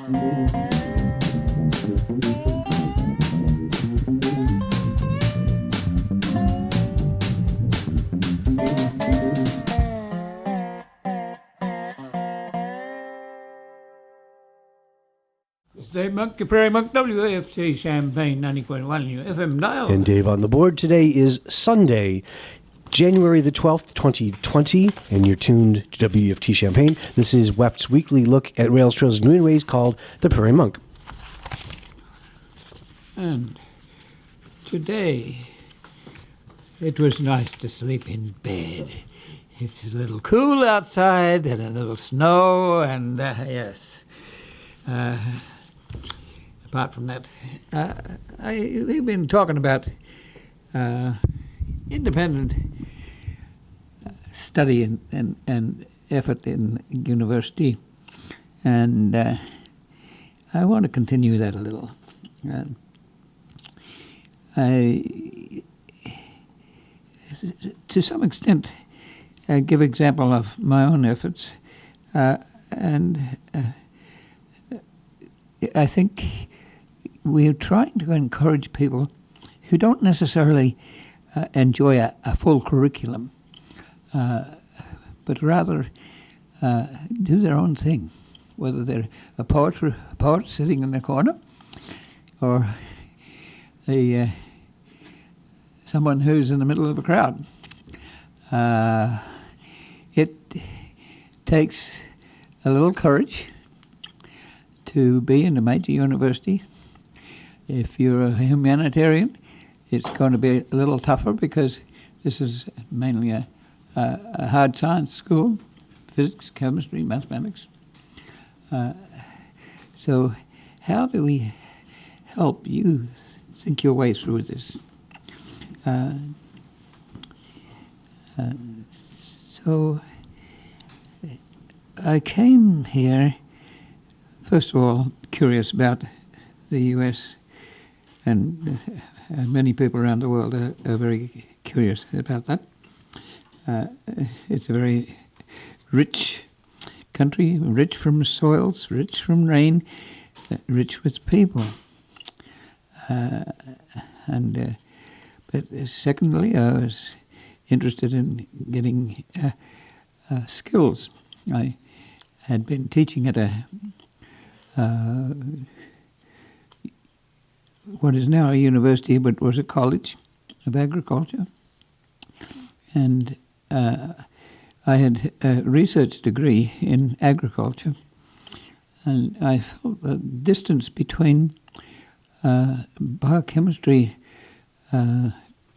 It's Dave Monk, your Prairie Monk, WAFT Champaign 90.1 FM dial. And Dave on the board. Today is Sunday, January the 12th, 2020, and you're tuned to WFT Champaign. This is WEFT's weekly look at rails, trails, and greenways called The Prairie Monk. And today, it was nice to sleep in bed. It's a little cool outside and a little snow, and yes. Apart from that, we've been talking about independent study and effort in university, and I want to continue that a little. To some extent, I give example of my own efforts, and I think we are trying to encourage people who don't necessarily enjoy a full curriculum, but rather do their own thing, whether they're a poet sitting in the corner, or someone who's in the middle of a crowd. It takes a little courage to be in a major university. If you're a humanitarian, it's going to be a little tougher because this is mainly a hard science school, physics, chemistry, mathematics. So how do we help you think your way through this? So I came here, first of all, curious about the U.S., and many people around the world are very curious about that. It's a very rich country, rich from soils, rich from rain, rich with people. But secondly, I was interested in getting skills. I had been teaching at what is now a university, but was a college of agriculture. And I had a research degree in agriculture. And I felt the distance between biochemistry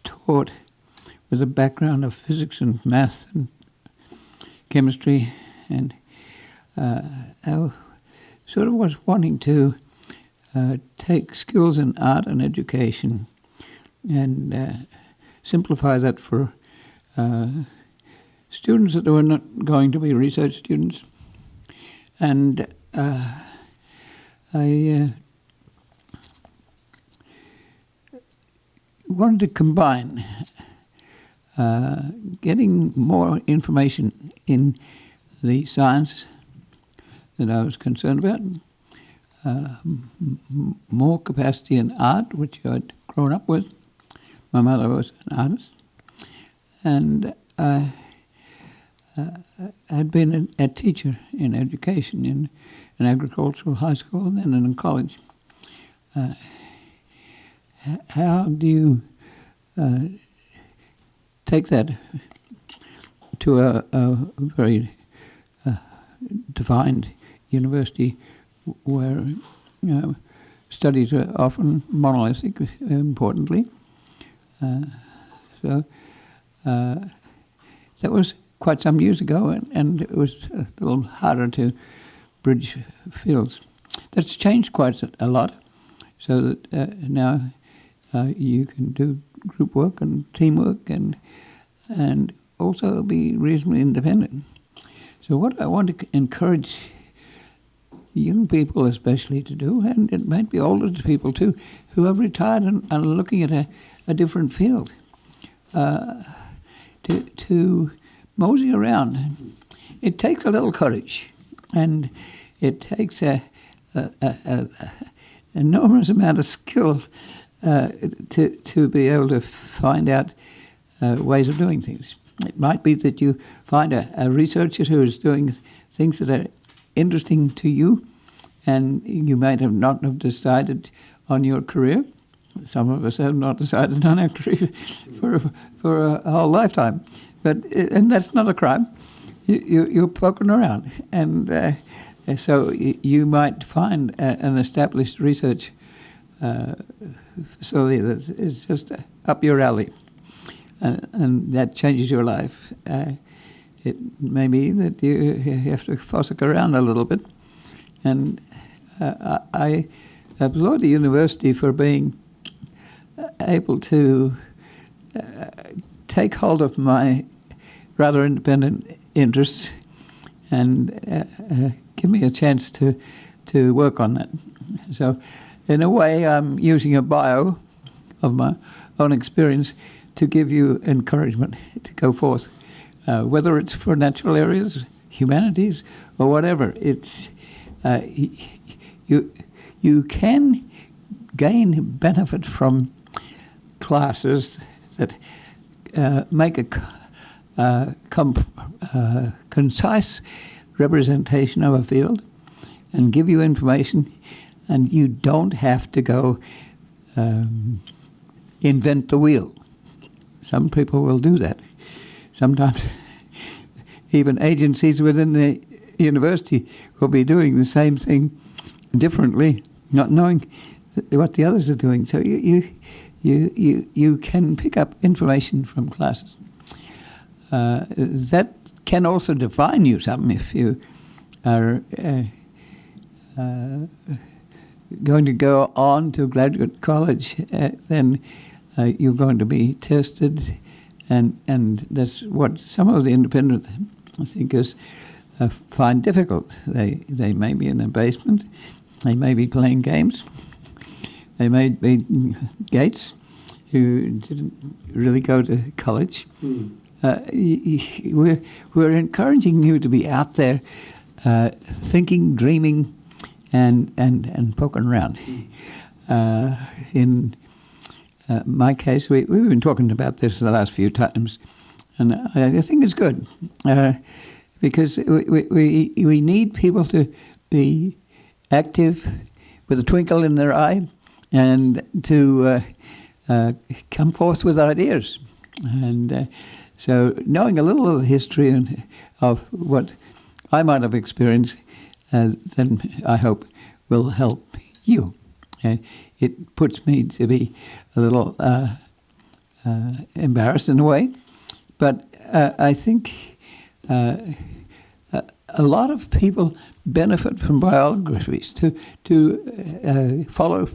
taught with a background of physics and math and chemistry, and I sort of was wanting to take skills in art and education and simplify that for students that were not going to be research students. And I wanted to combine getting more information in the science that I was concerned about, more capacity in art, which I'd grown up with. My mother was an artist, and I had been a teacher in education in an agricultural high school and then in college. How do you take that to a very defined university where studies are often monolithic, importantly? So that was quite some years ago, and it was a little harder to bridge fields. That's changed quite a lot, so that now you can do group work and teamwork and also be reasonably independent. So what I want to encourage young people especially to do, and it might be older people too, who have retired and are looking at a different field, to mosey around. It takes a little courage, and it takes a enormous amount of skill to be able to find out ways of doing things. It might be that you find a researcher who is doing things that are interesting to you, and you might have not have decided on your career. Some of us have not decided on our career for a whole lifetime, and that's not a crime. You're poking around, and so you might find an established research facility that is just up your alley, and that changes your life. It may be that you have to fossick around a little bit, and I applaud the university for being able to take hold of my rather independent interests and give me a chance to work on that. So in a way, I'm using a bio of my own experience to give you encouragement to go forth, whether it's for natural areas, humanities, or whatever. It's you can gain benefit from classes that make a concise representation of a field and give you information, and you don't have to go invent the wheel. Some people will do that. Sometimes even agencies within the university will be doing the same thing differently, not knowing what the others are doing. So you can pick up information from classes. That can also define you some if you are going to go on to graduate college. Then you're going to be tested, and that's what some of the independent thinkers find difficult. They may be in a basement, they may be playing games, they may be Gates, who didn't really go to college. We're encouraging you to be out there thinking, dreaming, and poking around. In my case, we've been talking about this the last few times, and I think it's good because we need people to be active with a twinkle in their eye and to come forth with ideas. And so knowing a little of the history and of what I might have experienced, then I hope will help you. And it puts me to be a little embarrassed in a way, but I think a lot of people benefit from biographies to follow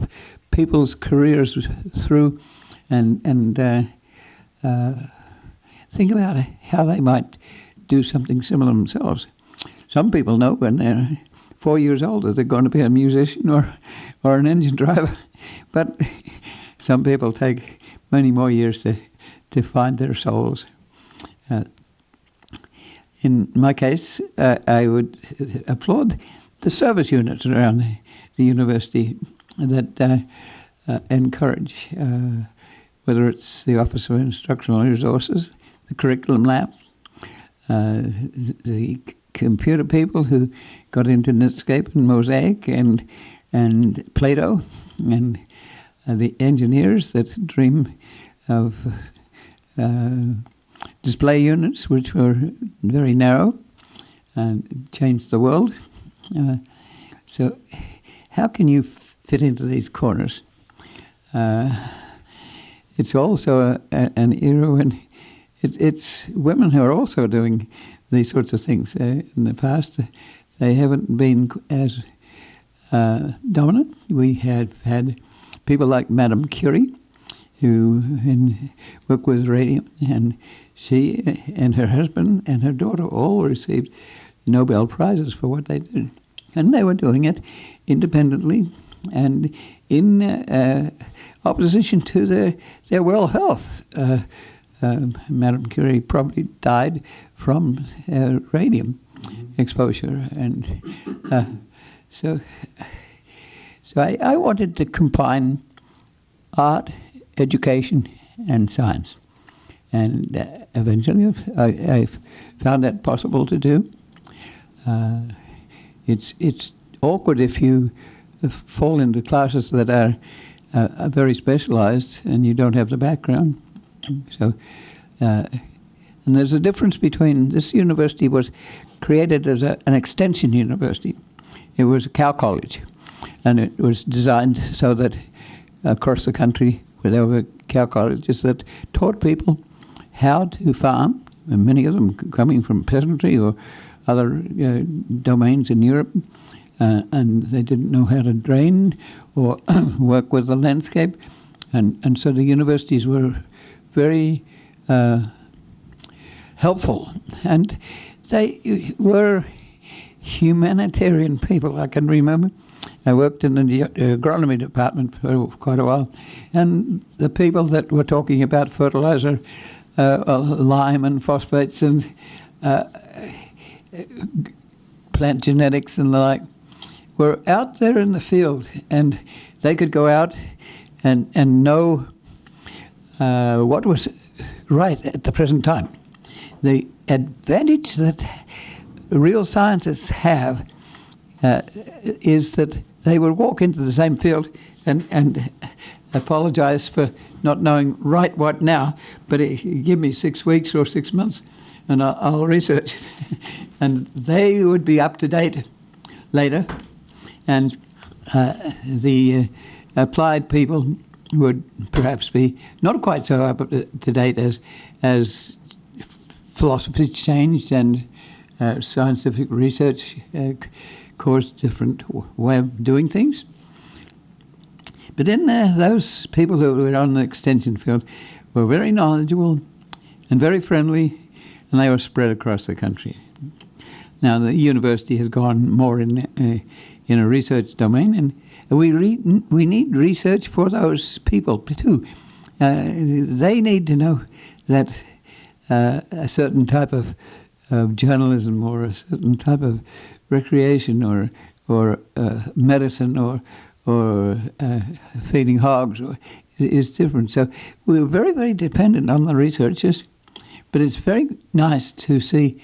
people's careers through and think about how they might do something similar themselves. Some people know when they're 4 years old that they're going to be a musician or an engine driver, but some people take many more years to find their souls. In my case, I would applaud the service units around the university that encourage, whether it's the Office of Instructional Resources, the Curriculum Lab, the computer people who got into Netscape and Mosaic and Plato, and the engineers that dream of display units, which were very narrow and changed the world. So how can you fit into these corners? It's also an era when it's women who are also doing these sorts of things. In the past, they haven't been as dominant. We have had people like Madame Curie, who worked with radium, and she and her husband and her daughter all received Nobel Prizes for what they did. And they were doing it independently and in opposition to their world health. Madame Curie probably died from radium exposure. And so So I wanted to combine art, education, and science. And eventually I found that possible to do. It's awkward if you fall into classes that are very specialized and you don't have the background. So, and there's a difference between, this university was created as an extension university. It was a cow college, and it was designed so that across the country where there were cow colleges that taught people how to farm, and many of them coming from peasantry or other domains in Europe, and they didn't know how to drain or work with the landscape. And so the universities were very helpful. And they were humanitarian people. I can remember I worked in the agronomy department for quite a while, and the people that were talking about fertilizer, lime and phosphates and plant genetics and the like, were out there in the field, and they could go out and know what was right at the present time. The advantage that real scientists have is that they would walk into the same field and apologize for not knowing right what now, but give me 6 weeks or 6 months and I'll research it. And they would be up to date later, and the applied people would perhaps be not quite so up to date as philosophy changed and scientific research caused different way of doing things. But in there, those people who were on the extension field were very knowledgeable and very friendly, and they were spread across the country. Now, the university has gone more in a research domain, and we need research for those people too. They need to know that a certain type of journalism or a certain type of recreation or medicine or feeding hogs is different. So we're very, very dependent on the researchers, but it's very nice to see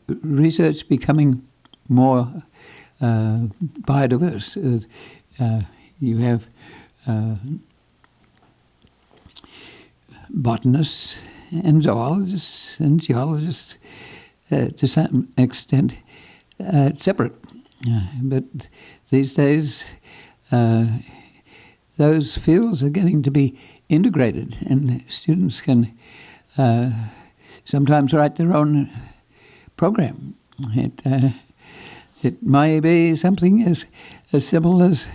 research becoming more biodiverse. You have botanists and zoologists and geologists to some extent separate. But these days, those fields are getting to be integrated, and students can sometimes write their own program. It may be something as simple as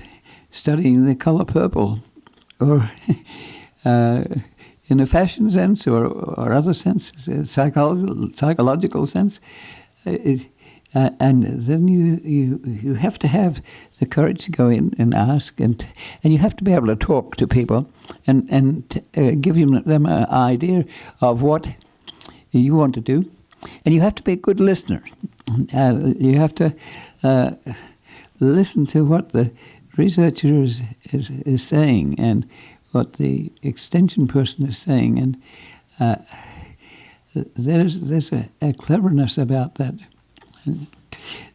studying the color purple, or in a fashion sense or other senses, psychological sense. And then you have to have the courage to go in and ask, and you have to be able to talk to people and give them an idea of what you want to do. And you have to be a good listener. You have to listen to what the researcher is saying and what the extension person is saying. And there's a cleverness about that. And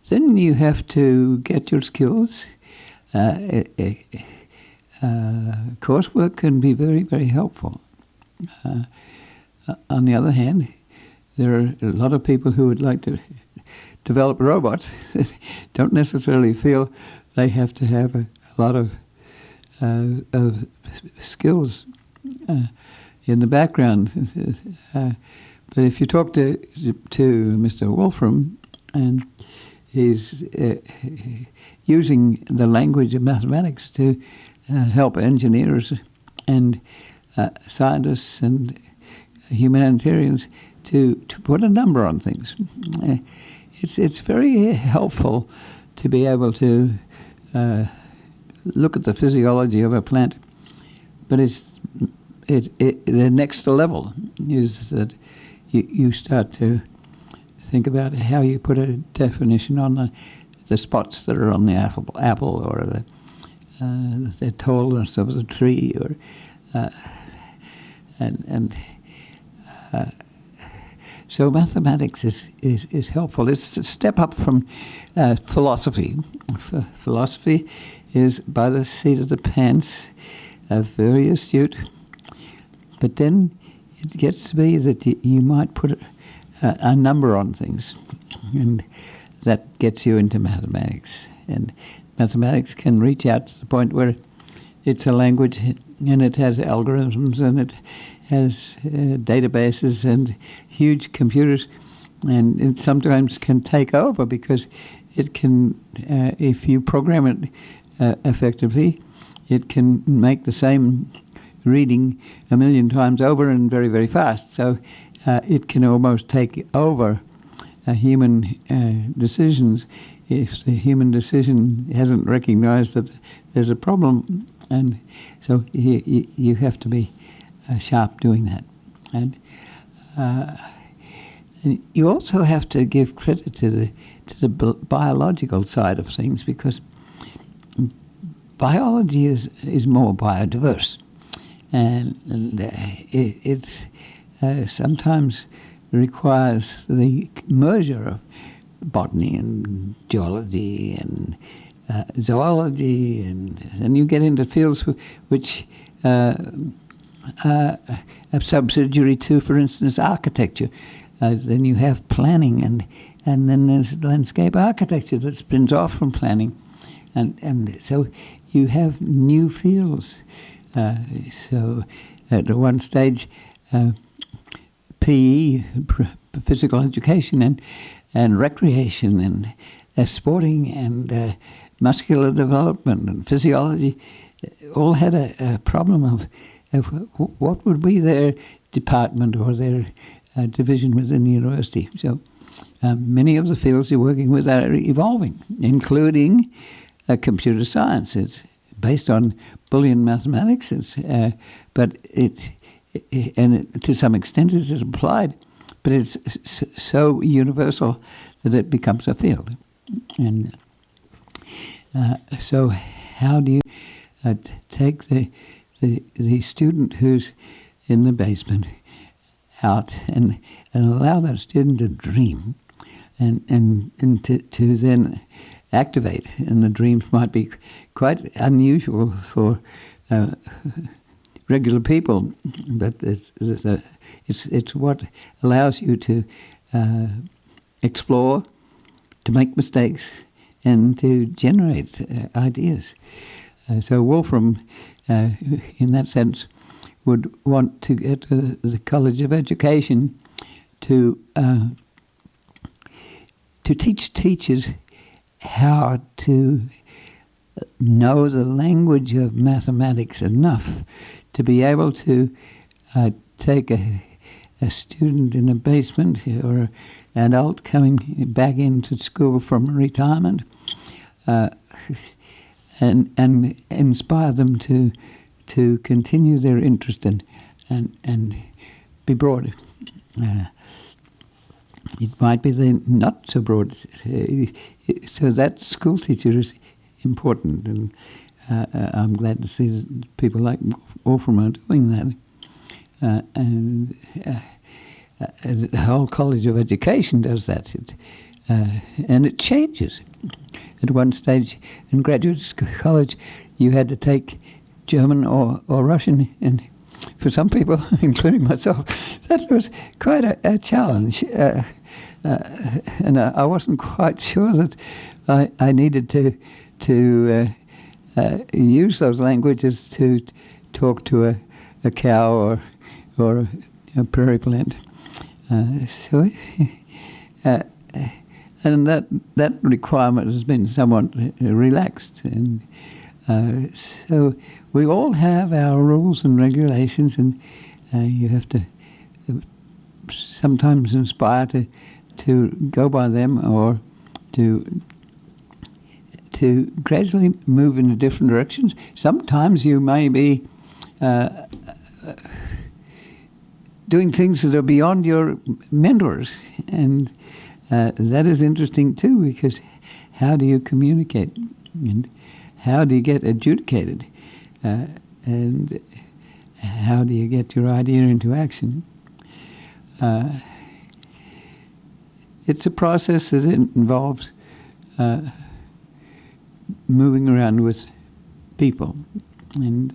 then you have to get your skills. Coursework can be very, very helpful. On the other hand, there are a lot of people who would like to develop robots that don't necessarily feel they have to have a lot of skills in the background. But if you talk to Mr. Wolfram, and he's using the language of mathematics to help engineers and scientists and humanitarians to put a number on things. It's very helpful to be able to look at the physiology of a plant, but the next level is that you start to think about how you put a definition on the spots that are on the apple or the tallness of the tree, or so mathematics is helpful. It's a step up from philosophy. Philosophy is by the seat of the pants, very astute, but then it gets to be that you might put a number on things, and that gets you into mathematics. And mathematics can reach out to the point where it's a language, and it has algorithms, and it has databases and huge computers, and it sometimes can take over because it can, if you program it effectively, it can make the same reading a million times over and very, very fast. So it can almost take over human decisions if the human decision hasn't recognized that there's a problem. And so you have to be sharp doing that. And you also have to give credit to the biological side of things, because biology is more biodiverse, and it sometimes requires the merger of botany and geology and zoology, and you get into fields which are subsidiary to, for instance, architecture. Then you have planning, and then there's landscape architecture that spins off from planning, and so you have new fields. So at one stage, PE, physical education, and recreation, and sporting, and muscular development, and physiology, all had a problem of what would be their department or their division within the university. So many of the fields you're working with are evolving, including computer science. It's based on Boolean mathematics, but to some extent it is applied, but it's so universal that it becomes a field. And so how do you take the student who's in the basement out and allow that student to dream and to then activate? And the dreams might be quite unusual for regular people, but it's what allows you to explore, to make mistakes, and to generate ideas. So Wolfram, in that sense, would want to get the College of Education to teach teachers how to know the language of mathematics enough to be able to take a student in a basement or an adult coming back into school from retirement and inspire them to continue their interest and be broad. It might be the not so broad. So that school teacher is important, and I'm glad to see that people like Wolfram are doing that. And the whole College of Education does that. And it changes. At one stage in graduate college, you had to take German or Russian, and for some people, including myself, that was quite a challenge. And I wasn't quite sure that I needed to use those languages to talk to a cow or a prairie plant. And that requirement has been somewhat relaxed, and so we all have our rules and regulations, and you have to sometimes inspire to go by them, or to gradually move in different directions. Sometimes you may be doing things that are beyond your mentors, and that is interesting too, because how do you communicate? And how do you get adjudicated, and how do you get your idea into action? It's a process that involves moving around with people, and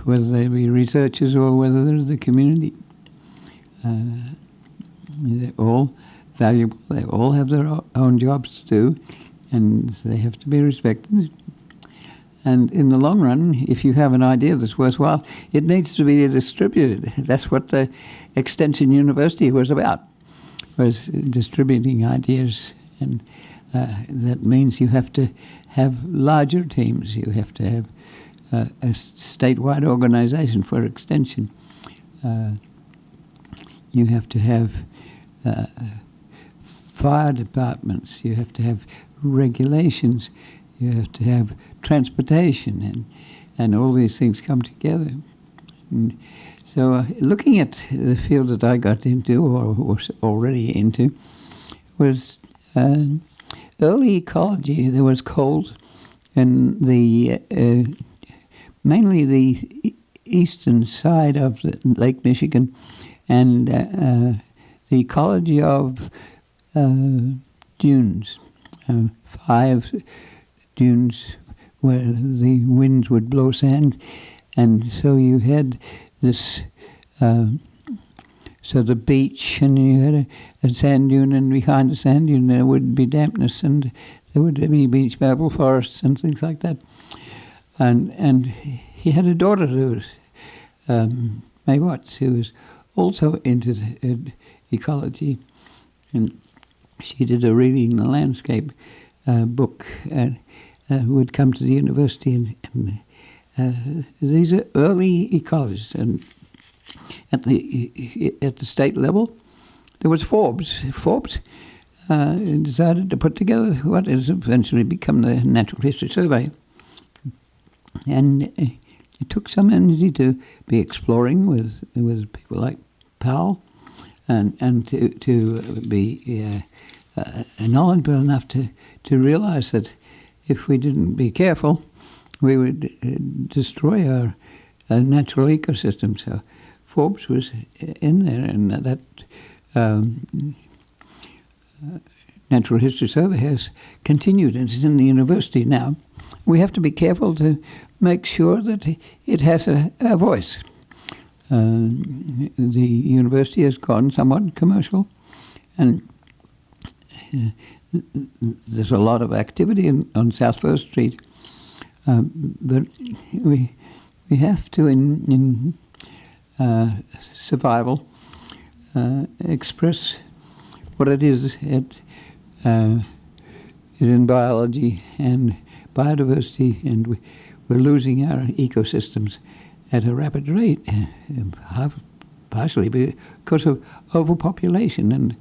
whether they be researchers or whether they're the community. They're all valuable. They all have their own jobs to do, and they have to be respected. And in the long run, if you have an idea that's worthwhile, it needs to be distributed. That's what the Extension University was about, was distributing ideas. And that means you have to have larger teams. You have to have a statewide organization for extension. You have to have fire departments. You have to have regulations. You have to have transportation, and all these things come together. And so looking at the field that I got into, or was already into, was early ecology. There was cold, and mainly the eastern side of Lake Michigan, and the ecology of dunes, 5 dunes where the winds would blow sand, and so you had this, so the beach, and you had a sand dune, and behind the sand dune there would be dampness, and there would be beach maple forests and things like that. And he had a daughter who was May Watts, who was also into ecology, and she did a reading the landscape book, would come to the university, and these are early ecologists. And at the state level, there was Forbes. Forbes decided to put together what has eventually become the Natural History Survey, and it took some energy to be exploring with people like Powell, and to be knowledgeable enough to realize that if we didn't be careful, we would destroy our natural ecosystem. So Forbes was in there, and that Natural History Survey has continued, and it's in the university now. We have to be careful to make sure that it has a voice. The university has gone somewhat commercial, and there's a lot of activity on South First Street, but we have to, in survival, express what it is. It is in biology and biodiversity, and we're losing our ecosystems at a rapid rate, partially because of overpopulation and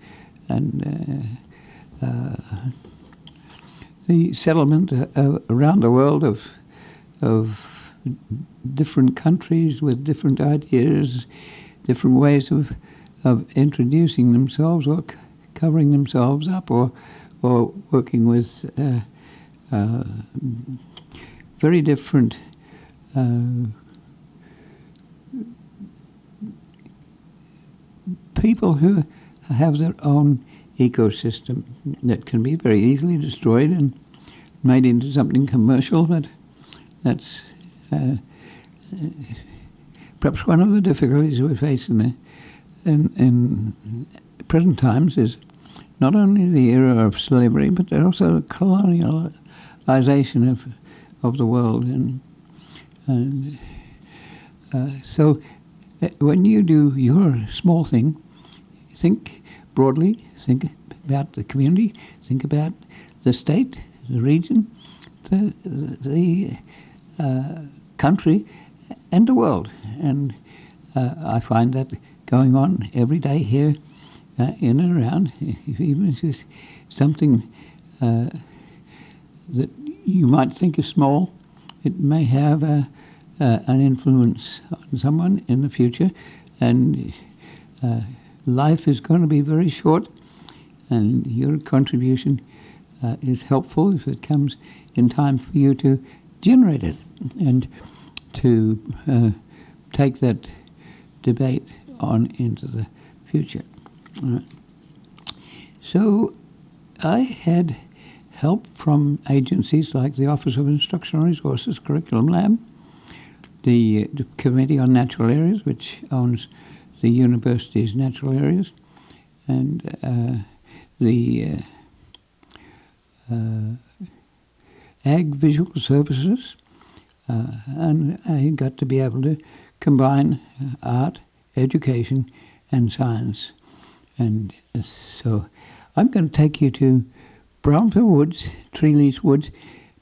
the settlement around the world of different countries with different ideas, different ways of introducing themselves or covering themselves up, or working with very different people who have their own ecosystem that can be very easily destroyed and made into something commercial. That's perhaps one of the difficulties we face in present times is not only the era of slavery, but also the colonialization of the world. And so when you do your small thing, think broadly, think about the community, think about the state, the region, the country, and the world. And I find that going on every day here in and around, even if it's something that you might think is small, it may have an influence on someone in the future, and life is going to be very short, and your contribution is helpful if it comes in time for you to generate it and to take that debate on into the future. So I had help from agencies like the Office of Instructional Resources Curriculum Lab, the Committee on Natural Areas, which owns the university's natural areas, and the Ag Visual Services, and I got to be able to combine art, education, and science. And so I'm going to take you to Brownfield Woods, Treelease Woods,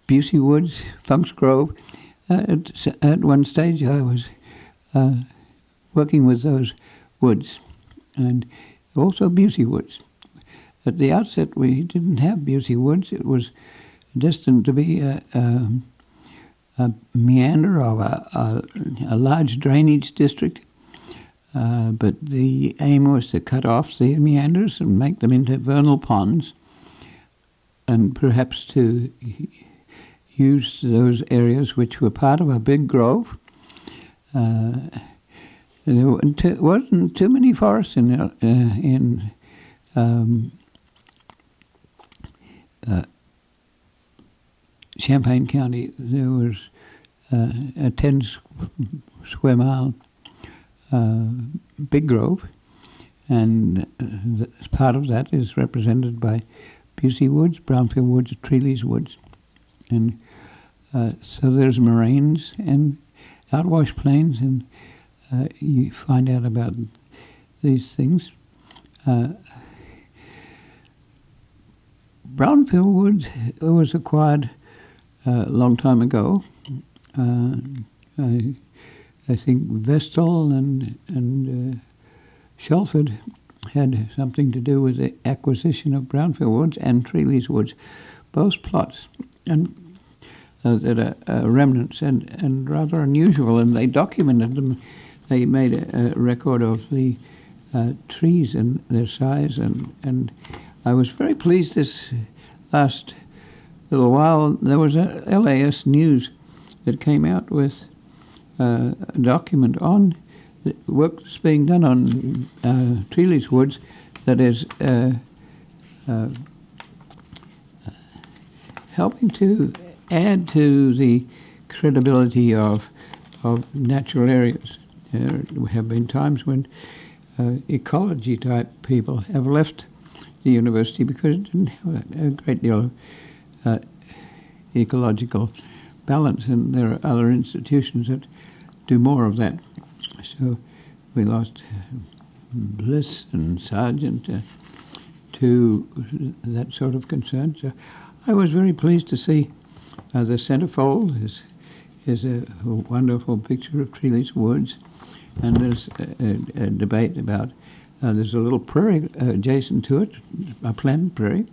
Busey Woods, Funk's Grove. At one stage I was working with those woods, and also Busey Woods. At the outset we didn't have Busey Woods. It was destined to be a meander of a large drainage district, but the aim was to cut off the meanders and make them into vernal ponds, and perhaps to use those areas which were part of a big grove. There wasn't too many forests in Champaign County. There was a 10 square mile big grove, and part of that is represented by Busey Woods, Brownfield Woods, Treelease Woods. And so there's moraines and outwash plains, and you find out about these things. Brownfield Woods was acquired a long time ago. I think Vestal and Shelford had something to do with the acquisition of Brownfield Woods and Treelease Woods, both plots, and that are remnants and rather unusual, and they documented them. They made a record of the trees and their size, and I was very pleased this last little while. There was a LAS News that came out with a document on the work that's being done on Treelease Woods that is helping to add to the credibility of natural areas. There have been times when ecology-type people have left the university because it didn't have a great deal of ecological balance, and there are other institutions that do more of that. So we lost Bliss and Sargent to that sort of concern. So I was very pleased to see the centerfold is a wonderful picture of Treelease Woods, and there's a debate about there's a little prairie adjacent to it, a planted prairie.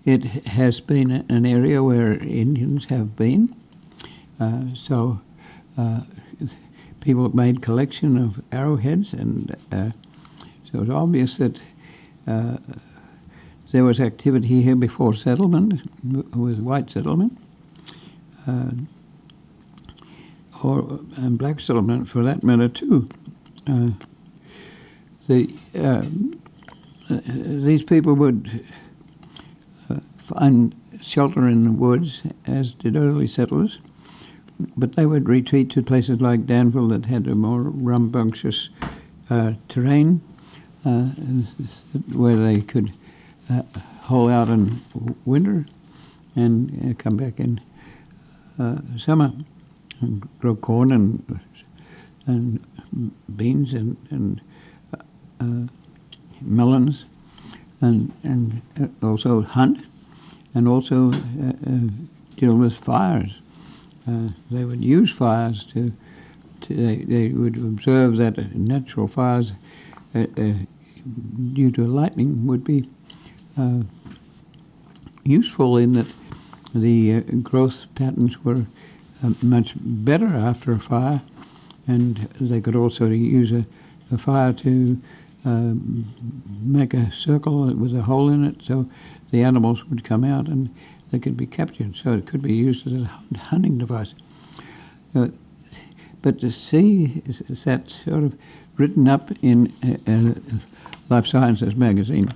It has been an area where Indians have been, so people made collection of arrowheads, and so it's obvious that there was activity here before settlement, with white settlement, and black settlement for that matter too. These people would find shelter in the woods, as did early settlers, but they would retreat to places like Danville that had a more rambunctious terrain, where they could hole out in winter and come back in summer and grow corn and beans and melons, and also hunt, and also deal with fires. They would use fires they would observe that natural fires due to lightning would be useful in that the growth patterns were much better after a fire, and they could also use a fire to make a circle with a hole in it, so the animals would come out and they could be captured, so it could be used as a hunting device. But to see that sort of written up in Life Sciences magazine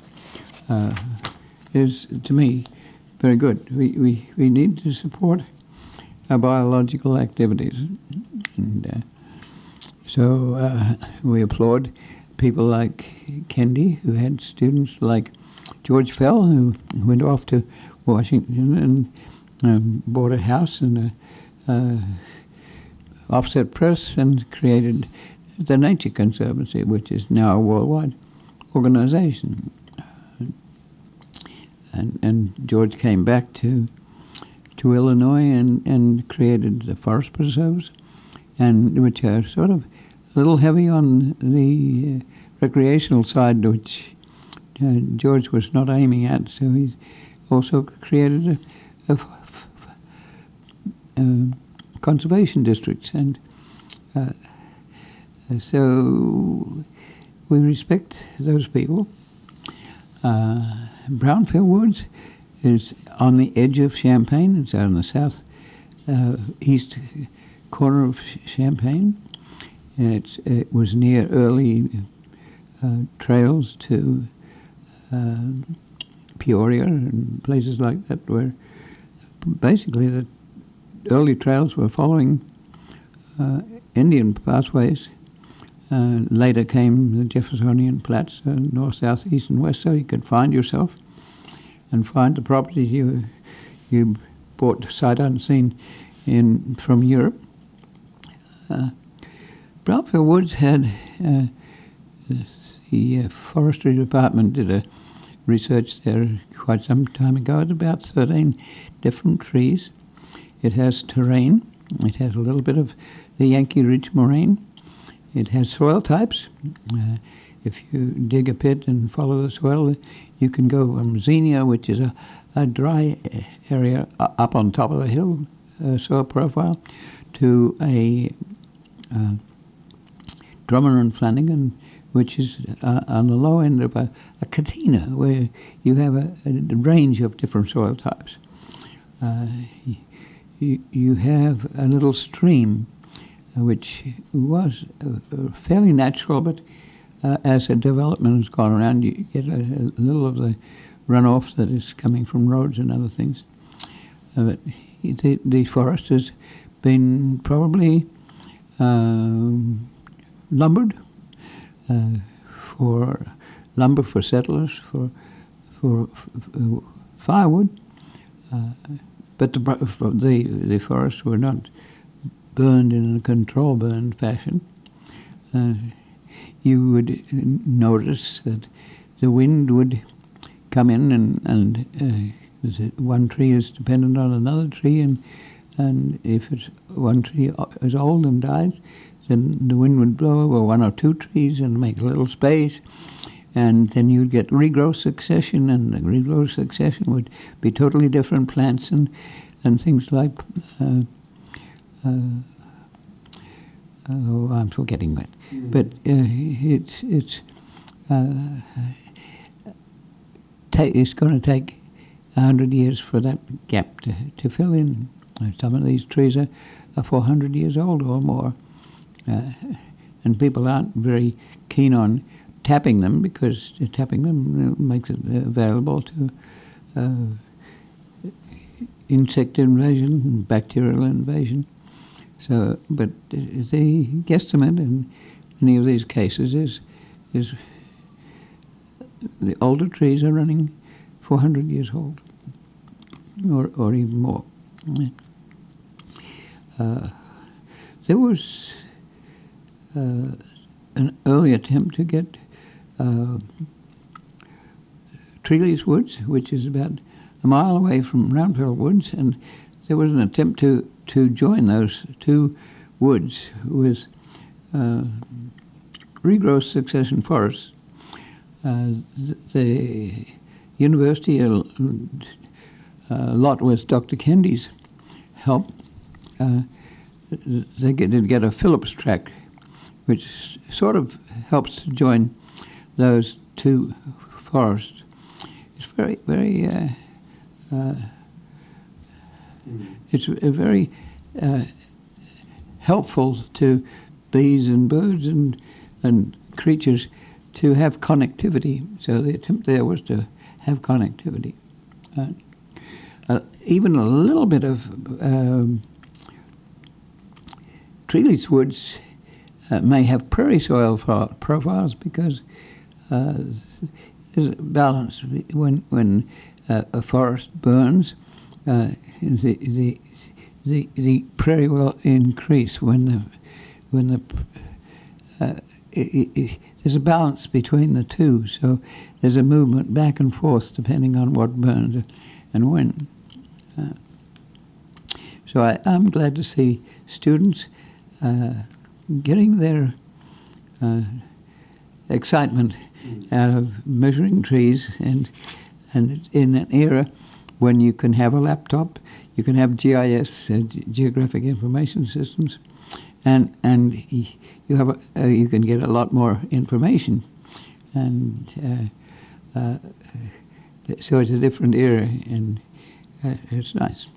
is, to me, very good. We need to support our biological activities. And so we applaud people like Kendi, who had students like George Fell, who went off to Washington and bought a house and a offset press and created the Nature Conservancy, which is now a worldwide organization. And George came back to Illinois and created the forest preserves, and which are sort of a little heavy on the recreational side, which George was not aiming at. So he also created a conservation districts, and so we respect those people. Brownfield Woods is on the edge of Champaign. It's out in the south east corner of Champaign. It was near early trails to Peoria and places like that, where basically the early trails were following Indian pathways. Later came the Jeffersonian Plats, north, south, east, and west, so you could find yourself and find the properties you bought sight unseen from Europe. Brownfield Woods had the forestry department did a research there quite some time ago. It's about 13 different trees. It has terrain. It has a little bit of the Yankee Ridge moraine. It has soil types. If you dig a pit and follow the soil, you can go from xenia, which is a dry area up on top of the hill soil profile, to a Drummer and Flanagan, which is on the low end of a catena, where you have a range of different soil types. You have a little stream, which was fairly natural, but as a development has gone around, you get a little of the runoff that is coming from roads and other things. But the forest has been probably lumbered for lumber for settlers, for firewood, but the forests were not burned in a control burn fashion. You would notice that the wind would come in, and one tree is dependent on another tree, and if one tree is old and dies, then the wind would blow over one or two trees and make a little space, and then you'd get regrowth succession, and the regrowth succession would be totally different plants and things like I'm forgetting that. But it's going to take 100 years for that gap to fill in. Some of these trees are 400 years old or more, and people aren't very keen on tapping them, because tapping them makes it available to insect invasion and bacterial invasion. So, but the guesstimate in many of these cases is the older trees are running 400 years old, or even more. There was an early attempt to get Treeley's Woods, which is about a mile away from Brownfield Woods, and there was an attempt to join those two woods with regrowth succession forests. The university, a lot with Dr. Kendi's help, they did get a Phillips tract, which sort of helps to join those two forests. It's very, very It's very helpful to bees and birds and creatures to have connectivity. So the attempt there was to have connectivity. Even a little bit of treeless woods may have prairie soil profiles because there's a balance when a forest burns. The prairie will increase when there's a balance between the two. So there's a movement back and forth depending on what burns and when. So I'm glad to see students getting their excitement out of measuring trees, and it's in an era when you can have a laptop, you can have GIS, Geographic Information Systems, and you have you can get a lot more information, and so it's a different era, and it's nice.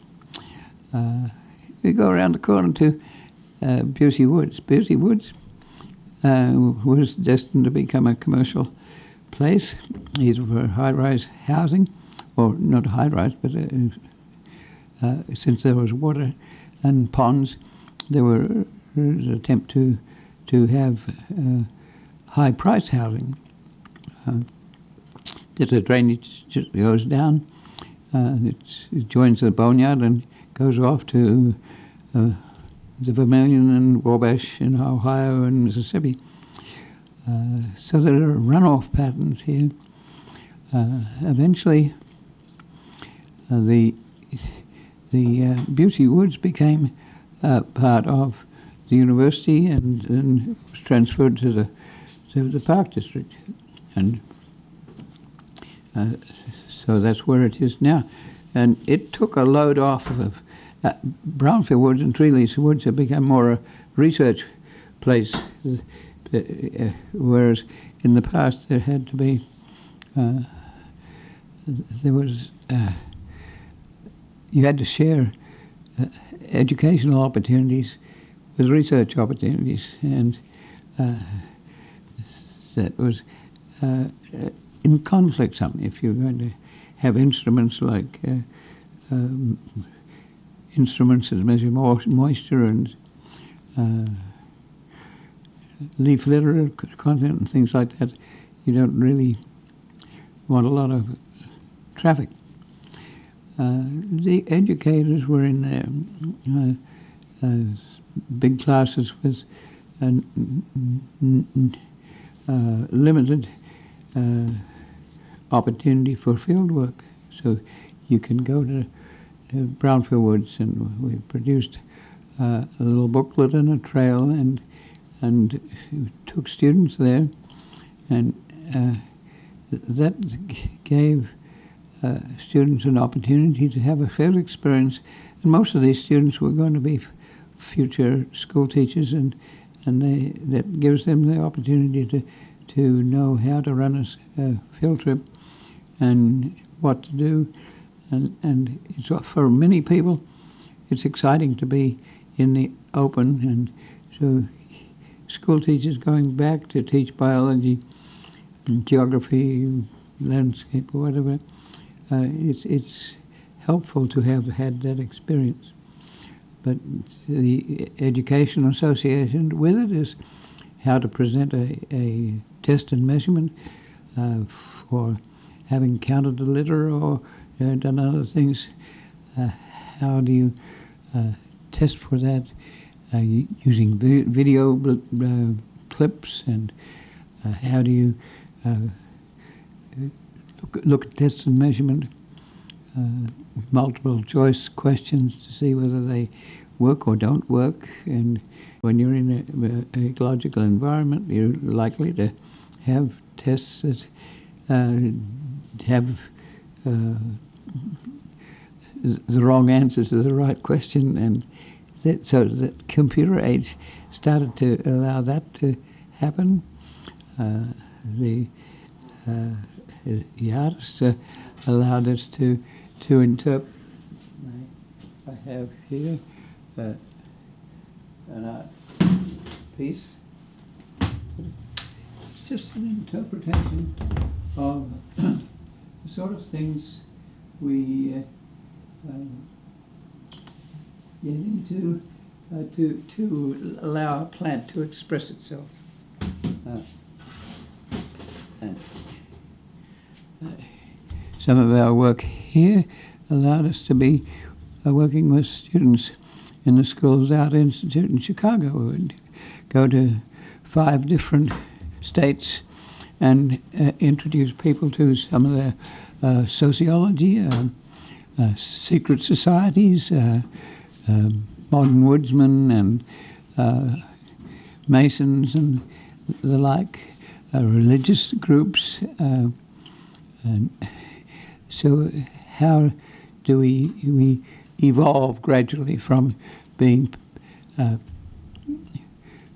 We go around the corner to Busey Woods. Busey Woods was destined to become a commercial place, either for high-rise housing, or not high-rise, but since there was water and ponds, there was an attempt to have high-price housing. There's a drainage just goes down. It joins the boneyard and goes off to the Vermilion and Wabash in Ohio and Mississippi. So there are runoff patterns here. Eventually, the Busey Woods became part of the university and was transferred to the Park District, and so that's where it is now. And it took a load off of Brownfield Woods and Treeless Woods have become more a research place, whereas in the past there had to be you had to share educational opportunities with research opportunities, and that was in conflict something. If you're going to have instruments like instruments that measure moisture and leaf litter content and things like that, you don't really want a lot of traffic. The educators were in big classes with limited opportunity for field work. So you can go to Brownfield Woods, and we produced a little booklet and a trail, and took students there, and that gave students an opportunity to have a field experience. And most of these students were going to be future school teachers, and that gives them the opportunity to know how to run a field trip and what to do. And it's, for many people, it's exciting to be in the open. And so school teachers going back to teach biology, geography, landscape, or whatever, it's helpful to have had that experience. But the Education Association with it is how to present a test and measurement for having counted the litter or done other things. How do you test for that using video clips, and how do you look at test and measurement, multiple choice questions to see whether they work or don't work. And when you're in an ecological environment, you're likely to have tests that have the wrong answers to the right question, and so the computer age started to allow that to happen. The artists allowed us to interpret. I have here an art piece. It's just an interpretation of the sort of things we get into to allow a plant to express itself. Some of our work here allowed us to be working with students in the Schools Art Institute in Chicago. We would go to 5 different states and introduce people to some of their sociology, secret societies, modern woodsmen and masons and the like, religious groups. And so how do we evolve gradually from being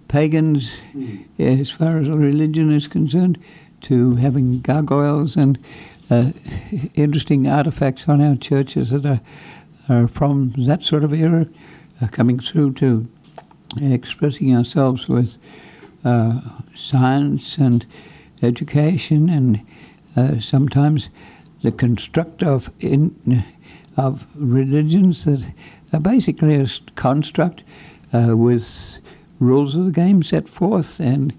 pagans as far as religion is concerned to having gargoyles and interesting artifacts on our churches that are from that sort of era, coming through to expressing ourselves with science and education and sometimes the construct of religions that are basically a construct with rules of the game set forth and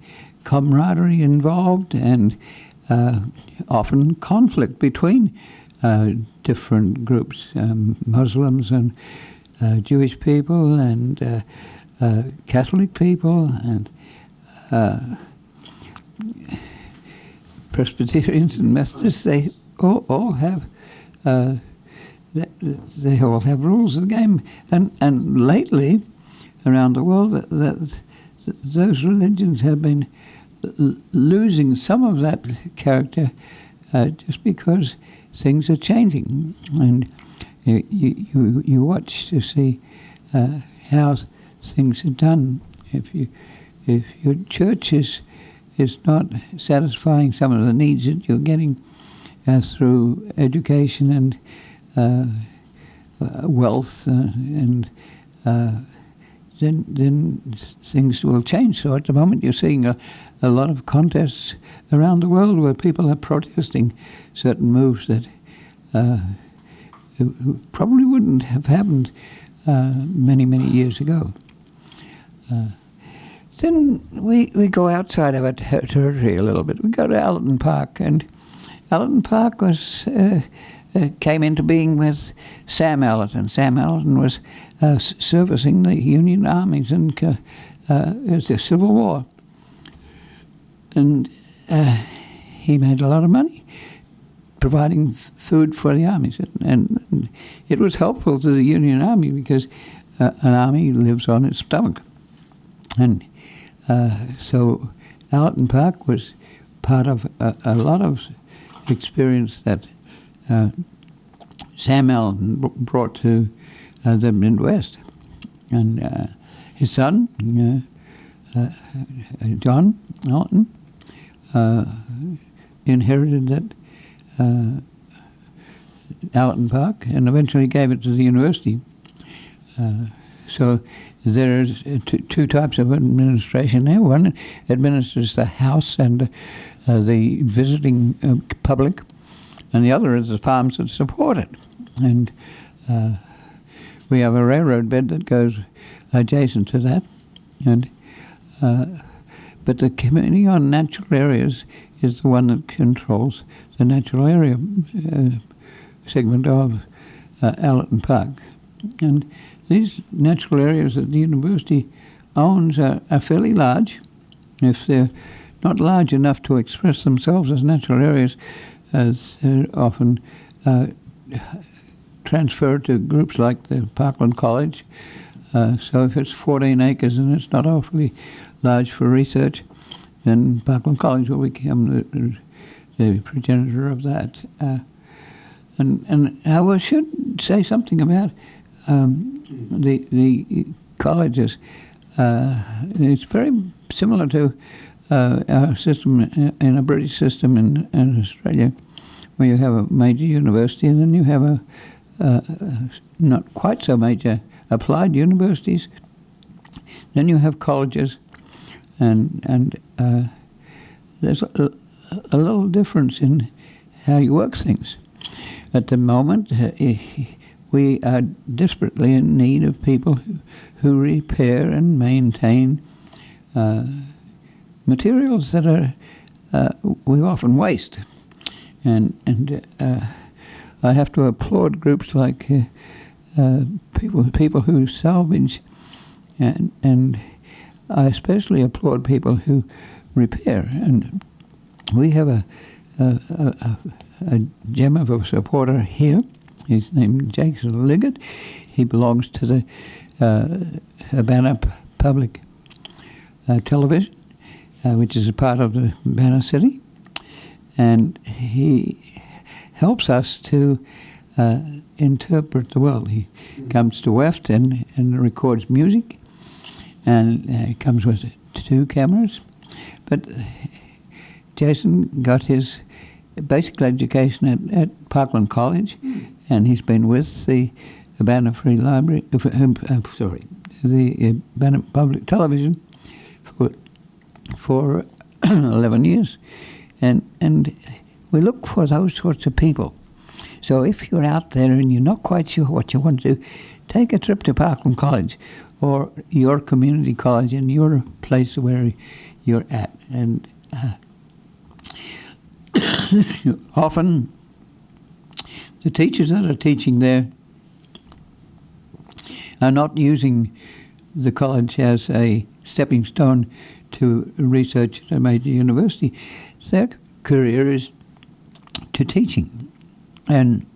camaraderie involved and often conflict between different groups, Muslims and Jewish people and Catholic people and Presbyterians and Methodists. They all have rules of the game, and lately around the world those religions have been losing some of that character just because things are changing, and you watch to see how things are done. If your church is not satisfying some of the needs that you're getting through education and wealth, and then things will change. So at the moment you're seeing a lot of contests around the world where people are protesting certain moves that probably wouldn't have happened many years ago. Then we go outside of our territory a little bit. We go to Allerton Park, and Allerton Park came into being with Sam Allerton. Sam Allerton was servicing the Union armies in the Civil War, and he made a lot of money providing food for the armies, and it was helpful to the Union Army because an army lives on its stomach. And so Allerton Park was part of a lot of experience that Sam Allerton brought to the Midwest. And his son, John Allerton, inherited that Allerton Park and eventually gave it to the university. So there's two types of administration there. One administers the house and the visiting public, and the other is the farms that support it. And we have a railroad bed that goes adjacent to that. And but the Committee on Natural Areas is the one that controls the natural area segment of Allerton Park. And these natural areas that the university owns are fairly large. If they're not large enough to express themselves as natural areas, they're often transferred to groups like the Parkland College. So if it's 14 acres and it's not awfully large for research, then Parkland College will become the progenitor of that. And I should say something about the colleges. It's very similar to our system in a British system in Australia, where you have a major university and then you have not quite so major applied universities. Then you have colleges, and there's a little difference in how you work things. At the moment, we are desperately in need of people who repair and maintain materials that we often waste. And I have to applaud groups like people who salvage, and I especially applaud people who repair. And we have a gem of a supporter here. He's named Jason Liggett. He belongs to the Urbana Public Television, which is a part of the Urbana City. And he helps us to interpret the world. He comes to WEFT and records music, and comes with 2 cameras. But Jason got his basic education at Parkland College, and he's been with the Urbana Free Library, the Urbana Public Television for 11 years. And we look for those sorts of people. So if you're out there and you're not quite sure what you want to do, take a trip to Parkland College or your community college in your place where you're at. And often the teachers that are teaching there are not using the college as a stepping stone to research at a major university. Their career is to teaching, and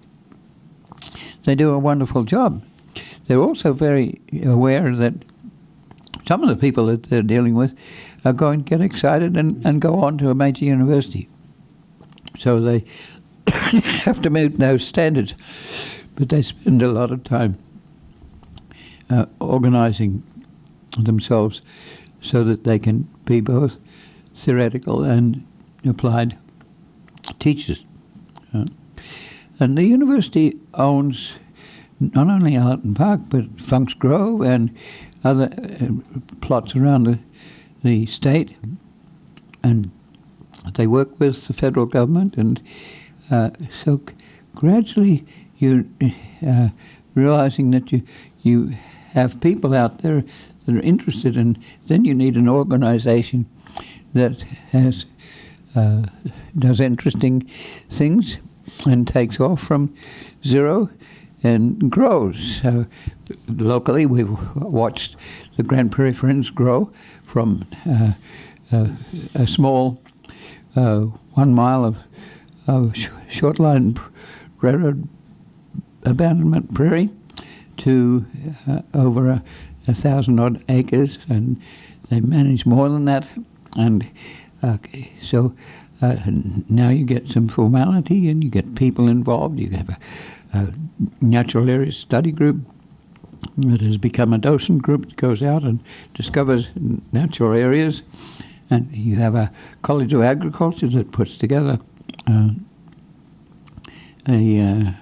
they do a wonderful job. They're also very aware that some of the people that they're dealing with are going to get excited and go on to a major university. So they have to meet those standards, but they spend a lot of time organizing themselves so that they can be both theoretical and applied teachers. And the university owns not only Allerton Park, but Funk's Grove and other plots around the state. And they work with the federal government, and so gradually you're realizing that you have people out there that are interested, and then you need an organization that does interesting things and takes off from zero and grows. Locally, we've watched the Grand Prairie Friends grow from a small 1 mile of short line railroad abandonment prairie to over 1,000-odd acres, and they manage more than that. And so now you get some formality, and you get people involved. You have a natural areas study group that has become a docent group that goes out and discovers natural areas. And you have a College of Agriculture that puts together a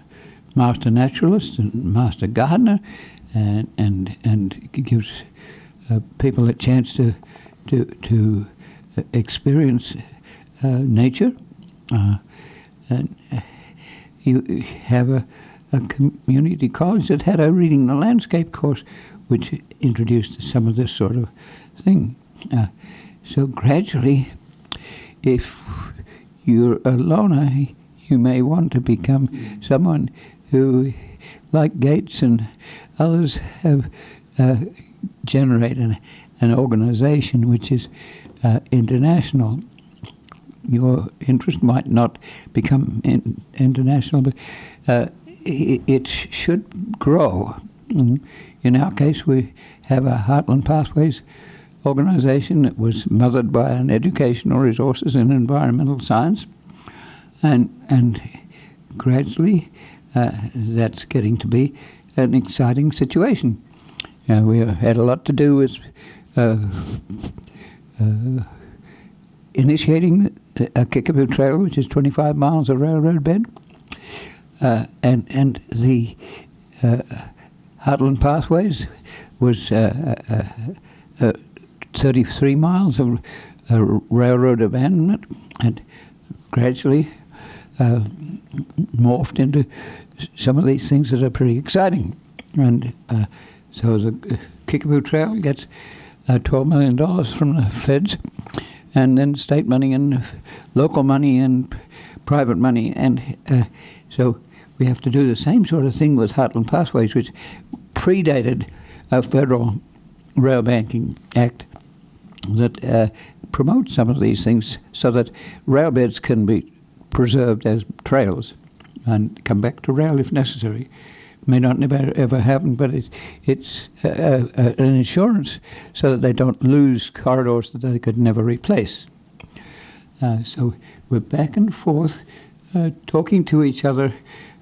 master naturalist and master gardener, and gives people a chance to experience nature. And you have a community college that had a reading the landscape course, which introduced some of this sort of thing. So gradually, if you're a loner, you may want to become someone who, like Gates and others, have generated an organization which is international. Your interest might not become international, but it should grow. In our case, we have a Heartland Pathways organization that was mothered by an educational resources in environmental science, and gradually that's getting to be an exciting situation. We had a lot to do with initiating a Kickapoo Trail, which is 25 miles of railroad bed. and the Heartland Pathways was 33 miles of railroad abandonment, and gradually morphed into some of these things that are pretty exciting. And so the Kickapoo Trail gets $12 million from the feds, and then state money and local money and private money. And so we have to do the same sort of thing with Heartland Pathways, which predated a federal rail banking act that promotes some of these things so that rail beds can be preserved as trails and come back to rail if necessary. May not never ever happen, but it's an insurance so that they don't lose corridors that they could never replace. So we're back and forth talking to each other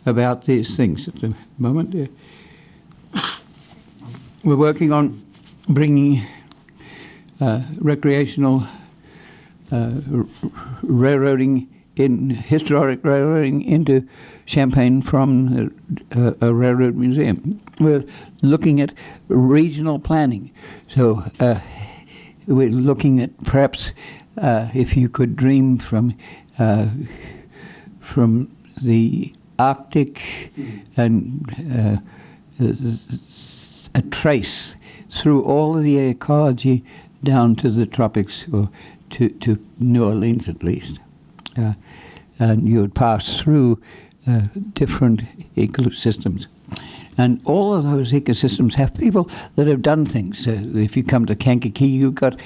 about these things at the moment. We're working on bringing recreational railroading, historic railroading into Champaign from a railroad museum. We're looking at regional planning. So we're looking at perhaps if you could dream from the Arctic and a trace through all of the ecology down to the tropics, or to New Orleans at least. And you would pass through different ecosystems. And all of those ecosystems have people that have done things. If you come to Kankakee, you've got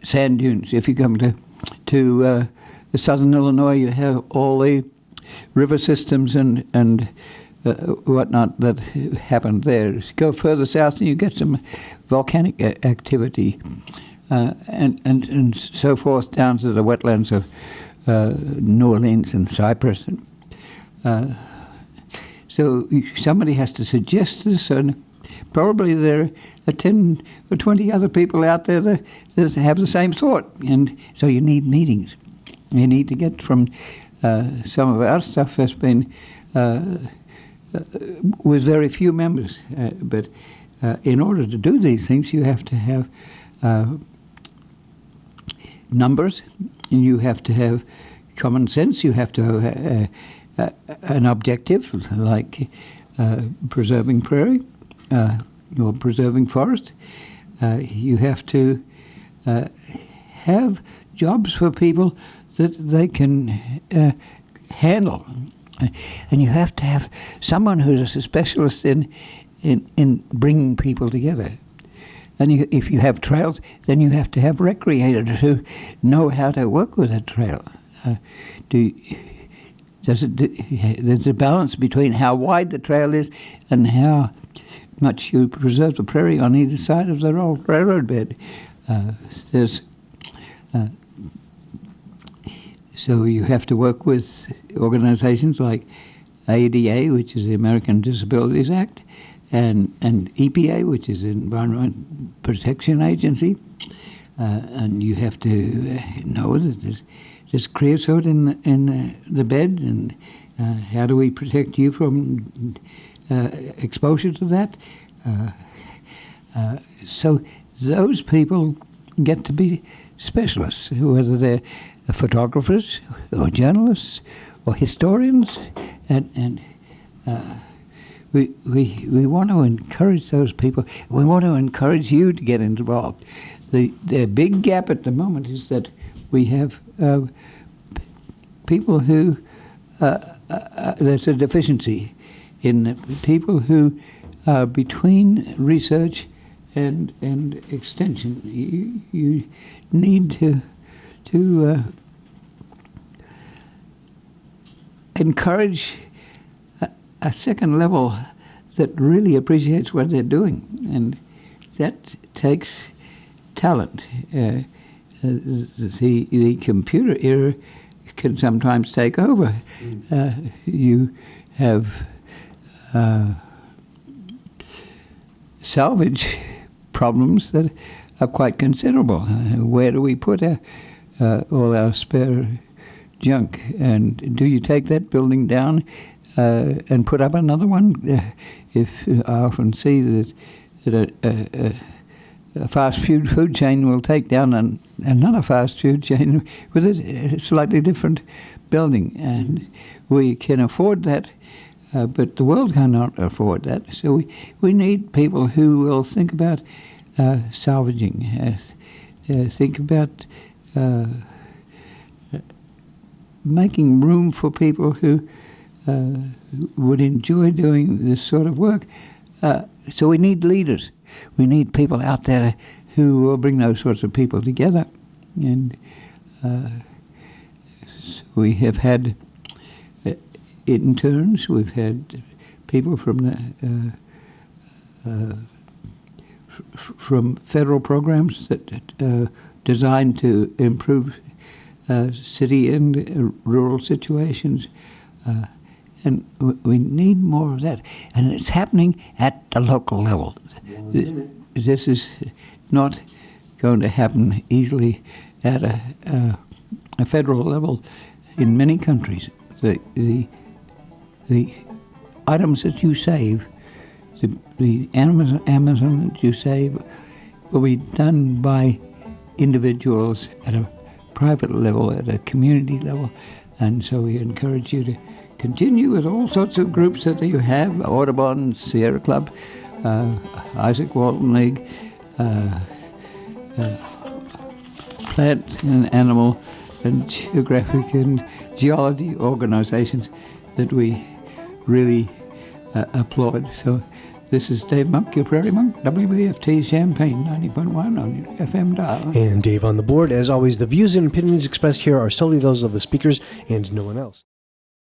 sand dunes. If you come to southern Illinois, you have all the river systems and whatnot that happened there. If you go further south, and you get some volcanic activity, and so forth down to the wetlands of New Orleans and Cyprus. So somebody has to suggest this, and probably there are 10 or 20 other people out there that have the same thought. And so you need meetings. You need to get from some of our stuff has been with very few members. But in order to do these things, you have to have numbers, and you have to have common sense. You have to have an objective like preserving prairie or preserving forest. You have to have jobs for people that they can handle, and you have to have someone who's a specialist in bringing people together. And if you have trails, then you have to have recreators who know how to work with a trail. There's a balance between how wide the trail is and how much you preserve the prairie on either side of the railroad bed. So you have to work with organizations like ADA, which is the American Disabilities Act, and EPA, which is the Environment Protection Agency, and you have to know that there's creosote in the bed, and how do we protect you from exposure to that? So those people get to be specialists, whether they're photographers or journalists or historians, and we want to encourage those people. We want to encourage you to get involved. The big gap at the moment is that we have people who there's a deficiency in people who are between research and extension. You need to encourage a second level that really appreciates what they're doing, and that takes talent. The computer era can sometimes take over. You have salvage problems that are quite considerable. Where do we put all our spare junk? And do you take that building down and put up another one. If I often see that a fast food chain will take down another fast food chain with a slightly different building, and we can afford that, but the world cannot afford that. So we need people who will think about salvaging, think about making room for people who would enjoy doing this sort of work. So we need leaders. We need people out there who will bring those sorts of people together. And so we have had interns, we've had people from from federal programs that designed to improve city and rural situations. And we need more of that. And it's happening at the local level. This is not going to happen easily at a federal level. In many countries, the items that you save, the Amazon that you save, will be done by individuals at a private level, at a community level. And so we encourage you to continue with all sorts of groups that you have: Audubon, Sierra Club, Isaac Walton League, plant and animal and geographic and geology organizations that we really applaud. So this is Dave Monk, your Prairie Monk, WBFT Champaign 90.1 on your FM dial. And Dave on the board. As always, the views and opinions expressed here are solely those of the speakers and no one else.